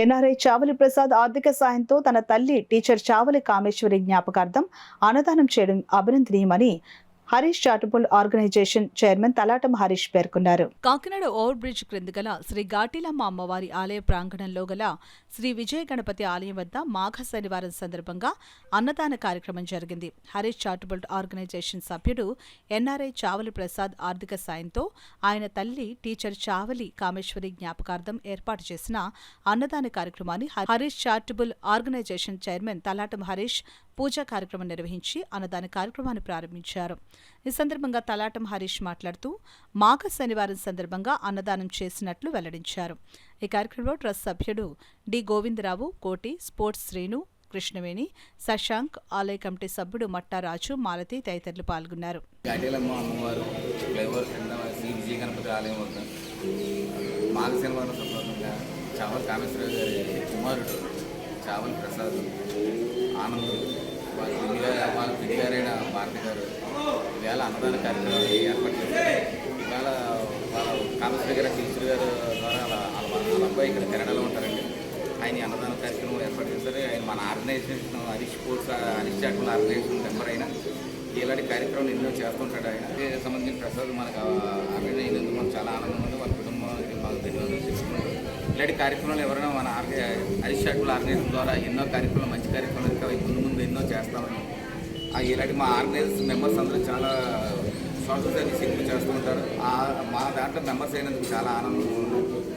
NRI Chavali Prasad ఆర్థిక సాయంతో తన తల్లి టీచర్ చావలి కామేశ్వరి జ్ఞాపకార్థం అన్నదానం చేయడం అభినందనీయమని Harish charitable organisation chairman Talatam Harish పేర్కొన్నారు. కాకినాడ ఓవర్ బ్రిడ్జ్ క్రింద గల శ్రీ ఘాటీలమ్మ అమ్మవారి ఆలయ ప్రాంగణంలో గల శ్రీ విజయ గణపతి ఆలయం వద్ద మాఘ శనివారం సందర్భంగా అన్నదాన కార్యక్రమం జరిగింది. హరీష్ చారిటబుల్ ఆర్గనైజేషన్ సభ్యుడు ఎన్ఆర్ఐ చావలి ప్రసాద్ ఆర్థిక సాయంతో ఆయన తల్లి టీచర్ చావలి కామేశ్వరి జ్ఞాపకార్థం ఏర్పాటు చేసిన అన్నదాన కార్యక్రమాన్ని Harish charitable organisation chairman Talatam Harish పూజా కార్యక్రమం నిర్వహించి అన్నదాన కార్యక్రమాన్ని ప్రారంభించారు. ఈ సందర్భంగా తలాటం హరీష్ మాట్లాడుతూ మాఘ శనివారం సందర్భంగా అన్నదానం చేసినట్లు వెల్లడించారు. ఈ కార్యక్రమంలో ట్రస్ట్ సభ్యుడు డి గోవిందరావు, కోటి, స్పోర్ట్స్ శ్రీను, కృష్ణవేణి, శశాంక్, ఆలయ కమిటీ సభ్యుడు మట్టారాజు, మాలతి తదితరులు పాల్గొన్నారు. చావలి ప్రసాద్, ఆనంద్, వాళ్ళ పిడిగారైన భారతి గారు ఈవేళ అన్నదాన కార్యక్రమాలు ఏర్పాటు చేశారు. ఇవాళ వాళ్ళ కామేశ్వరి గారు టీచర్ గారు ద్వారా వాళ్ళ అబ్బాయి ఇక్కడ కెనడాలో ఉంటారండి. ఆయన అన్నదాన కార్యక్రమం ఏర్పాటు చేశారు. ఆయన మన organisation Harish charitable organisation member అయినా ఇలాంటి కార్యక్రమాలు ఎన్నో చేస్తుంటాడు. ఆయన సంబంధించిన ప్రసాద్ మనకు ఆర్గనైజ్ అయినందుకు మనకు చాలా ఆనందం ఉంది. వాళ్ళ కుటుంబానికి మాకు ధన్యవాదాలు చెప్పుకుంటారు. ఇలాంటి కార్యక్రమాలు ఎవరైనా మన హరీష్ చారిటబుల్ ఆర్గనైజేషన్ ద్వారా ఎన్నో కార్యక్రమాలు, మంచి కార్యక్రమాలు ఇంకా ముందు ఎన్నో చేస్తామని ఇలాంటి మా ఆర్గనైజేషన్ మెంబర్స్ అందరూ చాలా సోషల్ సర్వీస్ ఎక్కువ చేస్తూ ఉంటారు. మా దాంట్లో మెంబర్స్ అయినందుకు చాలా ఆనందంగా ఉంది.